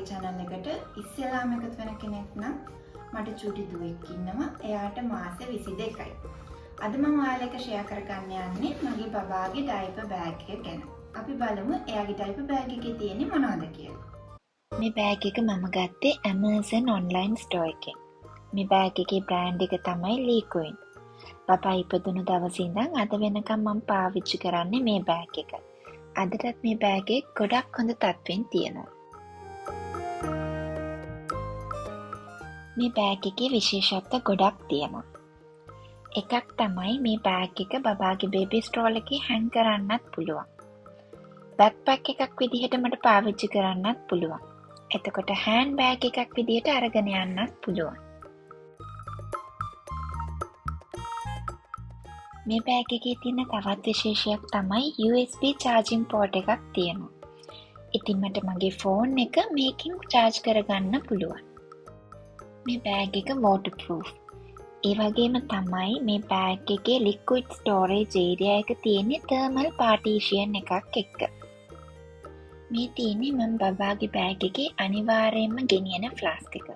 මගේ channel එකට ඉස්සෙල්ලාම එකතු වෙන කෙනෙක් නම් මට චූටි දුවෙක් ඉන්නවා. එයාට මාස 22යි. අද මම ඔයාලා එක්ක share කරගන්න යන්නේ මගේ බබාගේ diaper bag එක ගැන. අපි බලමු එයාගේ diaper bag එකේ තියෙන්නේ මොනවද කියලා. මේ bag එක මම ගත්තේ Amazon online store එකෙන්. මේ bag එකේ brand එක තමයි Liquid. බබා ඉපදුණු දවසේ ඉඳන් අද වෙනකම් මම පාවිච්චි කරන්නේ මේ bag එක. අදටත් මේ bag එක ගොඩක් හොඳ තත්ත්වෙන් තියෙනවා. මේ bag එකේ විශේෂත්ව ගොඩක් තියෙනවා. එකක් තමයි මේ bag එක බබාගේ baby stroller එකේ hang කරන්නත් පුළුවන්. backpack එකක් විදිහට මට පාවිච්චි කරන්නත් පුළුවන්. එතකොට hand bag එකක් විදිහට අරගෙන යන්නත් පුළුවන්. මේ bag එකේ තියෙන තවත් විශේෂයක් තමයි USB charging port එකක් තියෙනවා. ඉතින් මට මගේ ෆෝන් එක මේකෙන් charge කරගන්න පුළුවන්. මේ bag එක waterproof. ඒ වගේම තමයි මේ bag එකේ liquid storage area එක තියෙන්නේ thermal partition එකක් එක්ක. මේ තියෙන්නේ මම බබාගේ bag එකේ අනිවාර්යයෙන්ම ගෙනියන flask එක.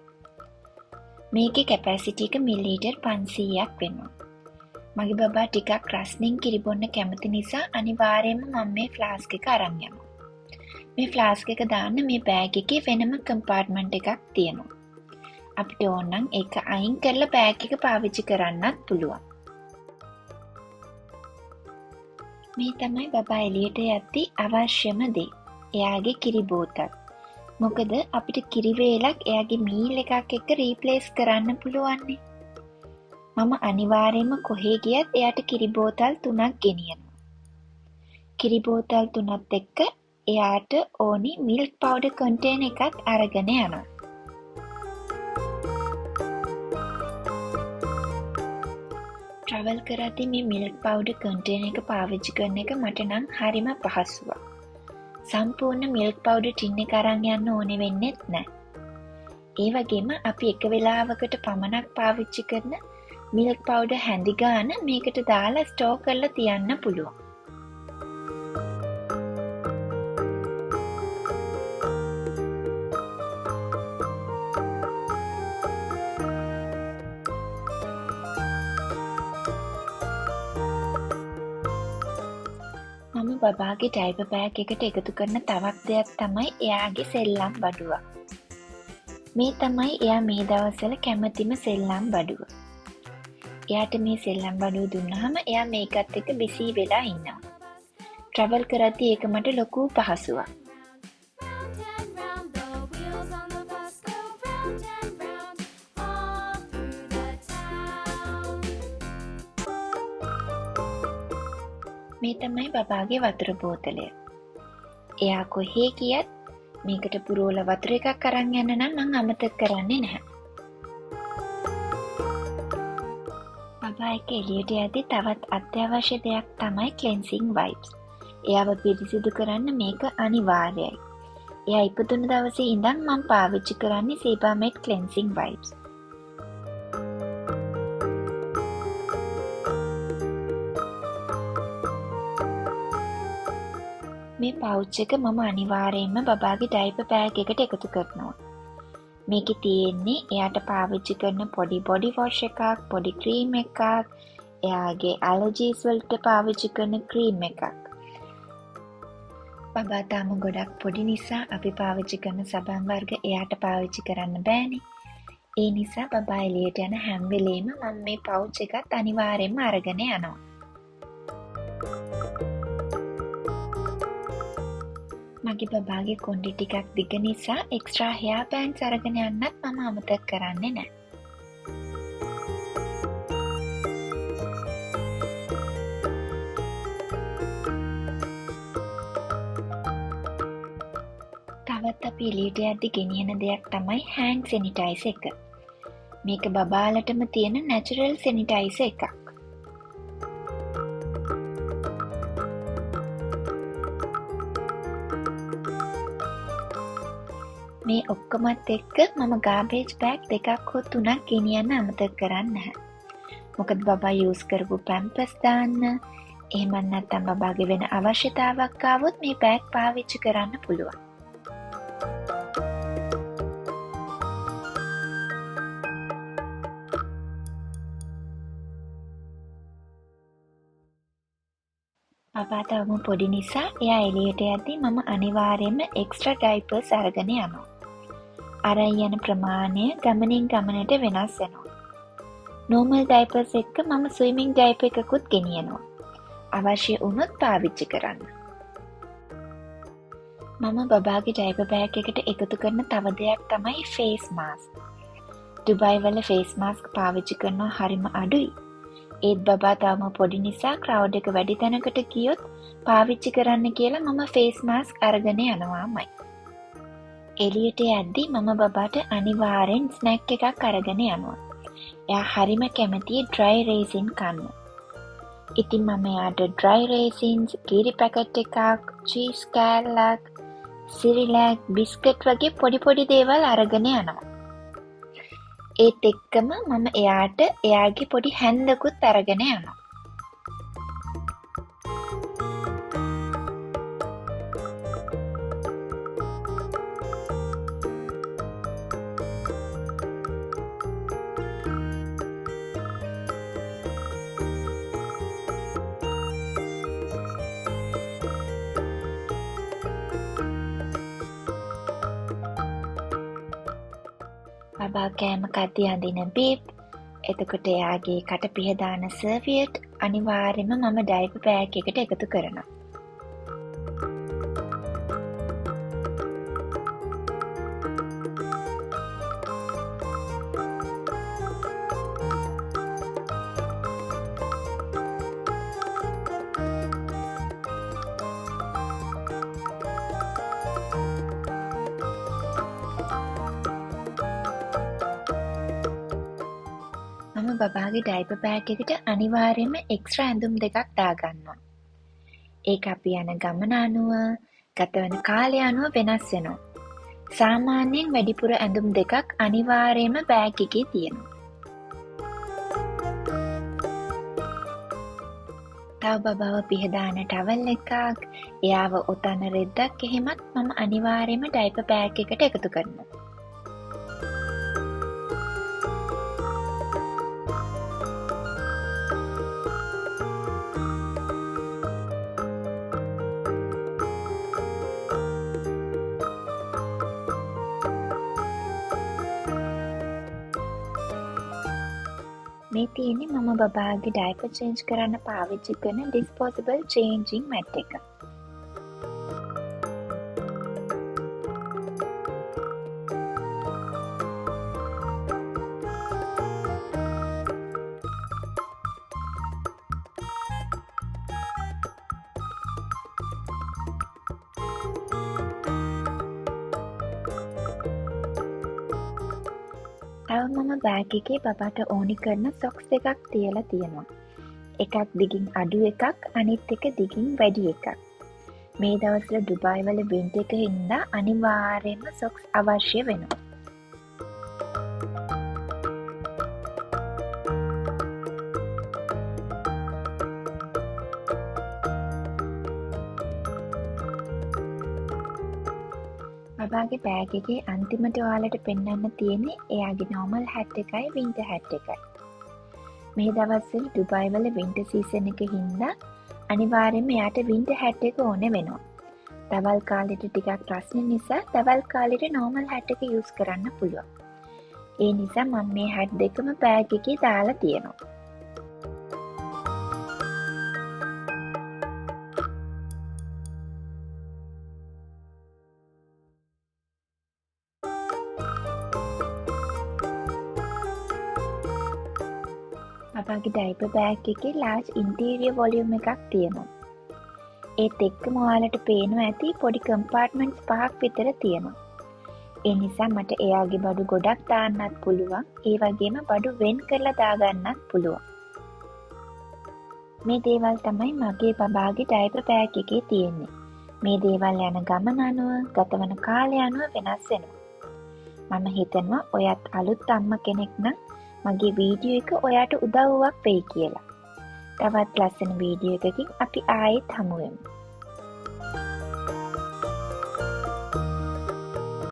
මේකේ capacity එක මිලිලීටර් 500ක් වෙනවා. මගේ බබා ටිකක් රස්නින් කිරිබොන්න කැමති නිසා අනිවාර්යයෙන්ම මම මේ ෆ්ලාස්ක් එක අරන් යනවා. මේ ෆ්ලාස්ක් එක දාන්න මේ බෑග් එකේ වෙනම කම්පාර්ට්මන්ට් එකක් තියෙනවා. අපිට ඕන නම් ඒක අයින් කරලා බෑග් එක පාවිච්චි කරන්නත් පුළුවන්. මේ තමයි බබා එළියට යද්දී අවශ්‍යම දේ. එයාගේ කිරි බෝතල්. මොකද අපිට කිරි වේලක් එයාගේ මීල් එකක් එක්ක රීප්ලේස් කරන්න පුළුවන්නේ. මම අනිවාර්යයෙන්ම කොහේ ගියත් එයාට කිරි බෝතල් 3ක් ගෙනියනවා. කිරි බෝතල් 3ත් එක්ක එයාට ඕනි මිල්ක් පවුඩර් කන්ටේනර් එකත් අරගෙන යනවා. ට්‍රැවල් කරද්දී මේ මිල්ක් පවුඩර් කන්ටේනර් එක පාවිච්චි කරන එක මට නම් හරිම පහසුවක්. සම්පූර්ණ මිල්ක් පවුඩර් ටින් එක අරන් යන්න ඕනේ වෙන්නේ නැහැ. ඒ වගේම අපි එක වෙලාවකට පමණක් පාවිච්චි කරන මිල්ක් පවුඩර් හැඳි ගාන මේකට දාලා ස්ටෝර් කරලා තියන්න පුළුවන්. මම බබාගේ ඩයිපර් බෑග් එකට එකතු කරන තවත් දෙයක් තමයි එයාගේ සෙල්ලම් බඩුවක්. මේ තමයි එයා මේ දවස්වල කැමතිම සෙල්ලම් බඩුව. එයාට මේ සෙල්ලම් බඩුව දුන්නාම එයා මේකත් එක්ක බිසී වෙලා ඉන්නවා. ට්‍රැවල් කරද්දී ඒක මට ලොකු පහසුවක්. මේ තමයි බබාගේ වතුර බෝතලය. එයා කොහේ ගියත් මේකට පුරවලා වතුර එකක් අරන් යන්න නම් මං අමතක කරන්නේ නැහැ. බබා එක්ක එළියට යද්දී තවත් අත්‍යවශ්‍ය දෙයක් තමයි cleansing wipes. එයාව පිරිසිදු කරන්න මේක අනිවාර්යයි. එයා ඉපදුණු දවසේ ඉඳන් මම පාවිච්චි කරන්නේ Sebamed cleansing wipes. මේ පවුච් එක මම අනිවාර්යයෙන්ම බබාගේ ඩයිපර් බෑග් එකට එකතු කරනවා. මේකේ තියෙන්නේ එයාට පාවිච්චි කරන පොඩි බොඩි වොෂ් එකක්, පොඩි ක්‍රීම් එකක්, එයාගේ ඇලර්ජිස් වලට පාවිච්චි කරන ක්‍රීම් එකක්. බබා තාම ගොඩක් පොඩි නිසා අපි පාවිච්චි කරන සබන් වර්ග එයාට පාවිච්චි කරන්න බෑනේ. ඒ නිසා බබා එළියට යන හැම වෙලේම මම මේ පවුච් එකත් අනිවාර්යයෙන්ම අරගෙන යනවා. මගේ බබාගේ කොණ්ඩේ ටිකක් දිග නිසා එක්ස්ට්‍රා හෙයාර් බෑන්ඩ්ස් අරගෙන යන්නත් මම අමතක කරන්නේ නැහැ. තවත් අපි එළියට යද්දි ගෙනියන දෙයක් තමයි hand sanitizer එක. මේක බබාලටම තියෙන natural sanitizer එකක්. මේ ඔක්කොමත් එක්ක මම garbage bag දෙකක් හෝ 3ක් ගෙනියන්න අමතක කරන්නේ නැහැ. මොකද බබා යූස් කරපු පැම්පර්ස් දාන්න, එහෙම නැත්නම් බබාගේ වෙන අවශ්‍යතාවක් ආවොත් මේ බෑග් පාවිච්චි කරන්න පුළුවන්. බබා තවම පොඩි නිසා එයා එළියට යද්දී මම අනිවාර්යයෙන්ම එක්ස්ට්‍රා ඩයිපර්ස් අරගෙන යනවා. අරන් යන ප්‍රමාණය ගමනින් ගමනට වෙනස් වෙනවා. නෝමල් ඩයිපර්ස් එක්ක මම ස්විමිං ඩයිපර් එකකුත් ගෙනියනවා. අවශ්‍ය වුණොත් පාවිච්චි කරන්න. මම බබාගේ ඩයිපර් බෑග් එකට එකතු කරන තව දෙයක් තමයි ෆේස් මාස්ක්. ඩුබයි වල ෆේස් මාස්ක් පාවිච්චි කරනවා හරිම අඩුයි. ඒත් බබා තාම පොඩි නිසා ක්‍රවුඩ් එක වැඩි තැනකට ගියොත් පාවිච්චි කරන්න කියලා මම ෆේස් මාස්ක් අරගෙන යනවාමයි. එළියට යද්දී මම බබාට අනිවාර්යෙන් ස්නැක් එකක් අරගෙන යනවා. එයා හරිම කැමති ඩ්‍රයි රේසින් කන්න. ඉතින් මම එයාට ඩ්‍රයි රේසින්ස්, කීරි පැකට් එකක්, චීස් කෑල්ලක්, සිරිලැක්, බිස්කට් වගේ පොඩි දේවල් අරගෙන යනවා. ඒත් එක්කම මම එයාට එයාගේ පොඩි හැන්දකුත් අරගෙන යනවා. බබා කෑම කද්දී අඳින බිබ්, එතකොට එයාගේ කට පිහදාන සර්වියට් අනිවාර්යයෙන්ම මම ඩයිපර් බෑග් එකට එකතු කරනවා. මම බබාගේ ඩයිපර් බෑග් එකට අනිවාර්යයෙන්ම එක්ස්ට්‍රා ඇඳුම් දෙකක් දාගන්නවා. ඒක අපි යන ගමන අනුව, ගතවන කාලය අනුව වෙනස් වෙනවා. සාමාන්‍යයෙන් වැඩිපුර ඇඳුම් දෙකක් අනිවාර්යයෙන්ම බෑග් එකේ තියෙනවා. තව බබාව පිහදාන ටවල් එකක්, එයාව ඔතන රෙද්දක් එහෙමත් මම අනිවාර්යයෙන්ම ඩයිපර් බෑග් එකට එකතු කරනවා. මේ තියෙන්නේ මම බබාගේ ඩයිපර් චේන්ජ් කරන්න පාවිච්චි කරන ඩිස්පෝසබල් චේන්ජිං මැට් එක. තව මම බෑග් එකේ බබාට ඕනි කරන සොක්ස් දෙකක් තියලා තියෙනවා. එකක් දිගින් අඩු එකක්, අනිත් එක දිගින් වැඩි එකක්. මේ දවස්වල ඩුබයි වල වින්ටර් එක හින්දා අනිවාර්යයෙන්ම සොක්ස් අවශ්‍ය වෙනවා. බබාගේ බෑග් එකේ අන්තිමට ඔයාලට පෙන්වන්න තියෙන්නේ එයාගේ නෝමල් හැට් එකයි වින්ටර් හැට් එකයි. මේ දවස්වල ඩුබයි වල වින්ටර් සීසන් එක හින්දා අනිවාර්යයෙන්ම එයාට වින්ටර් හැට් එක ඕනේ වෙනවා. දවල් කාලෙට ටිකක් රස්නේ නිසා දවල් කාලෙට නෝමල් හැට් එක යූස් කරන්න පුළුවන්. ඒ නිසා මම මේ හැට් දෙකම බෑග් එකේ දාලා තියෙනවා. බබාගේ ඩයිපර් බෑග් එකේ ලාර්ජ් ඉන්ටීරියර් වොලියුම් එකක් තියෙනවා. ඒත් එක්කම ඔයාලට පේනවා ඇති පොඩි කම්පාර්ට්මන්ට්ස් 5ක් විතර තියෙනවා. ඒ නිසා මට එයාගේ බඩු ගොඩක් දාන්නත් පුළුවන්, ඒ වගේම බඩු වෙන් කරලා දාගන්නත් පුළුවන්. මේ දේවල් තමයි මගේ බබාගේ ඩයිපර් බෑග් එකේ තියෙන්නේ. මේ දේවල් යන ගමන අනුව, ගතවන කාලය අනුව වෙනස් වෙනවා. මම හිතනවා ඔයත් අලුත් අම්මා කෙනෙක් නම් මගේ වීඩියෝ එක ඔයාට උදව්වක් වෙයි කියලා. තවත් ලස්සන වීඩියෝ එකකින් අපි ආයෙත් හමු වෙමු.